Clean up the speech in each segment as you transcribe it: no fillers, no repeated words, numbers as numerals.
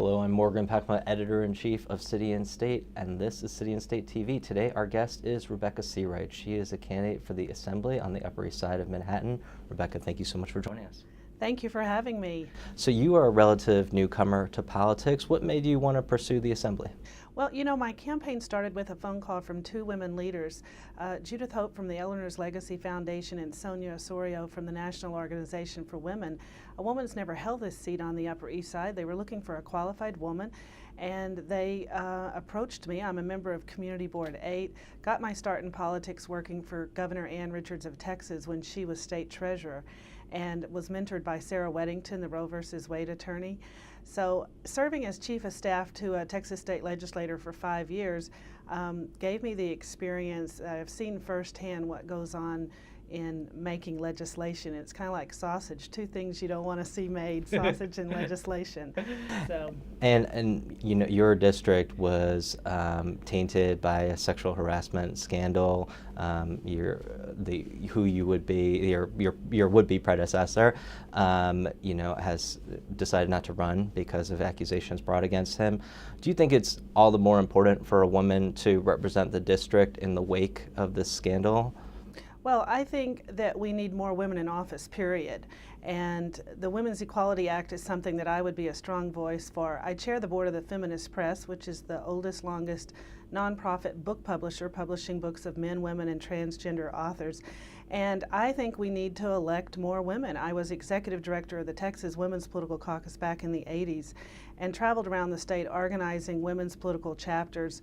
Hello, I'm Morgan Packma, Editor-in-Chief of City and State, and this is City and State TV. Today, our guest is Rebecca Seawright. She is a candidate for the Assembly on the Upper East Side of Manhattan. Rebecca, thank you so much for joining us. Thank you for having me. So you are a relative newcomer to politics. What made you want to pursue the Assembly? Well, you know, my campaign started with a phone call from two women leaders, Judith Hope from the Eleanor's Legacy Foundation and Sonia Osorio from the National Organization for Women. A woman's never held this seat on the Upper East Side. They were looking for a qualified woman, and they approached me. I'm a member of Community Board 8, got my start in politics working for Governor Ann Richards of Texas when she was state treasurer, and was mentored by Sarah Weddington, the Roe versus Wade attorney. So serving as chief of staff to a Texas state legislator for 5 years gave me the experience. I've seen firsthand what goes on in making legislation. It's kind of like sausage, two things you don't want to see made, sausage and legislation. So. And you know, your district was tainted by a sexual harassment scandal. Who you would be, your would-be predecessor, you know, has decided not to run because of accusations brought against him. Do you think it's all the more important for a woman to represent the district in the wake of this scandal? Well, I think that we need more women in office, period. And the Women's Equality Act is something that I would be a strong voice for. I chair the board of the Feminist Press, which is the oldest, longest nonprofit book publisher publishing books of men, women, and transgender authors. And I think we need to elect more women. I was executive director of the Texas Women's Political Caucus back in the 80s and traveled around the state organizing women's political chapters,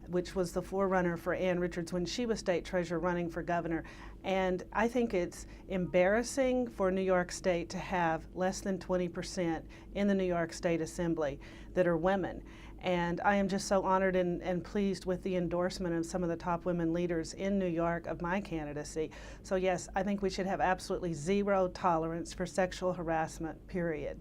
which was the forerunner for Ann Richards when she was state treasurer running for governor. And I think it's embarrassing for New York State to have less than 20% in the New York State Assembly that are women. And I am just so honored and pleased with the endorsement of some of the top women leaders in New York of my candidacy. So yes, I think we should have absolutely zero tolerance for sexual harassment, period.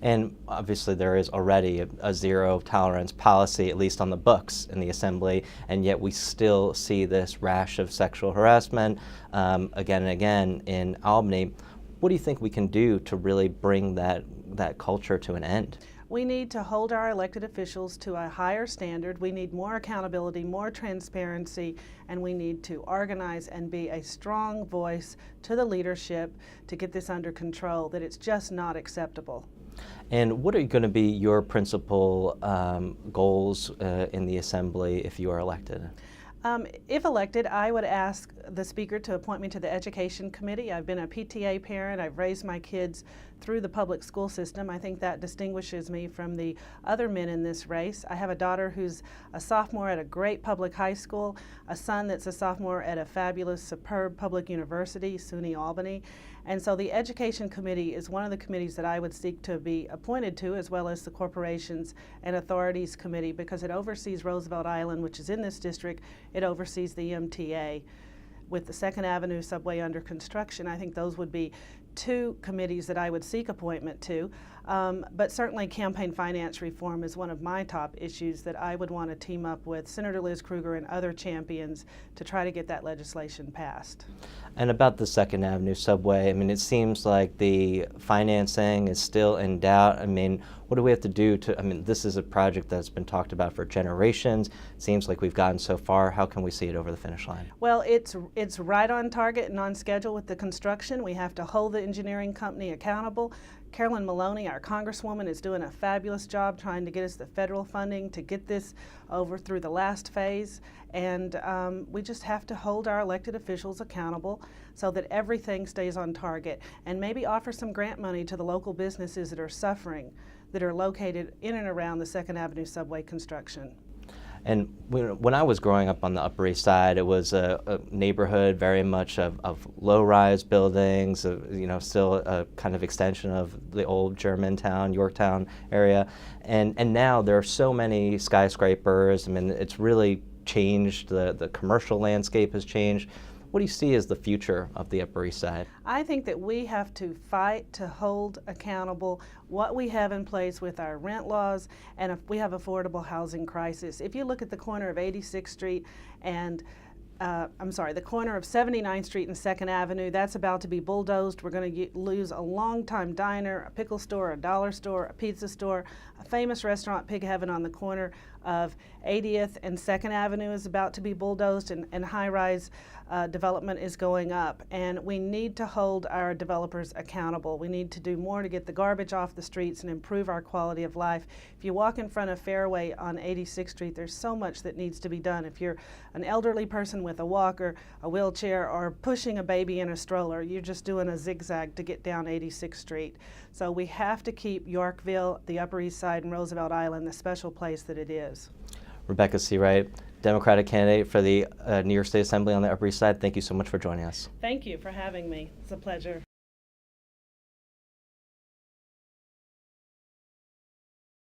And obviously there is already a zero tolerance policy, at least on the books in the Assembly, and yet we still see this rash of sexual harassment again and again in Albany. What do you think we can do to really bring that culture to an end? We need to hold our elected officials to a higher standard. We need more accountability, more transparency, and we need to organize and be a strong voice to the leadership to get this under control, that it's just not acceptable. And what are going to be your principal goals in the Assembly if you are elected? If elected, I would ask the Speaker to appoint me to the Education Committee. I've been a PTA parent. I've raised my kids through the public school system. I think that distinguishes me from the other men in this race. I have a daughter who's a sophomore at a great public high school, a son that's a sophomore at a fabulous, superb public university, SUNY Albany. And so the Education Committee is one of the committees that I would seek to be appointed to, as well as the Corporations and Authorities Committee, because it oversees Roosevelt Island, which is in this district. It oversees the MTA. With the 2nd Avenue subway under construction, I think those would be two committees that I would seek appointment to. But certainly campaign finance reform is one of my top issues that I would want to team up with Senator Liz Krueger and other champions to try to get that legislation passed. And about the 2nd Avenue subway, I mean, it seems like the financing is still in doubt. I mean, what do we have to do to, I mean, this is a project that's been talked about for generations. It seems like we've gotten so far. How can we see it over the finish line? Well, it's right on target and on schedule with the construction. We have to hold the engineering company accountable. Carolyn Maloney, our Congresswoman, is doing a fabulous job trying to get us the federal funding to get this over through the last phase. And we just have to hold our elected officials accountable so that everything stays on target, and maybe offer some grant money to the local businesses that are suffering, that are located in and around the 2nd Avenue subway construction. And when I was growing up on the Upper East Side, it was a neighborhood very much of low-rise buildings, you know, still a kind of extension of the old Germantown, Yorktown area. And now there are so many skyscrapers. I mean, it's really changed. The commercial landscape has changed. What do you see as the future of the Upper East Side? I think that we have to fight to hold accountable what we have in place with our rent laws, and if we have affordable housing crisis. If you look at the corner of 86th Street and the corner of 79th Street and 2nd Avenue. That's about to be bulldozed. We're going to lose a long-time diner, a pickle store, a dollar store, a pizza store, a famous restaurant, Pig Heaven, on the corner of 80th and 2nd Avenue is about to be bulldozed, and high-rise development is going up. And we need to hold our developers accountable. We need to do more to get the garbage off the streets and improve our quality of life. If you walk in front of Fairway on 86th Street, there's so much that needs to be done. If you're an elderly person with a walker, a wheelchair, or pushing a baby in a stroller, you're just doing a zigzag to get down 86th Street. So we have to keep Yorkville, the Upper East Side, and Roosevelt Island the special place that it is. Rebecca Seawright, Democratic candidate for the New York State Assembly on the Upper East Side, thank you so much for joining us. Thank you for having me. It's a pleasure.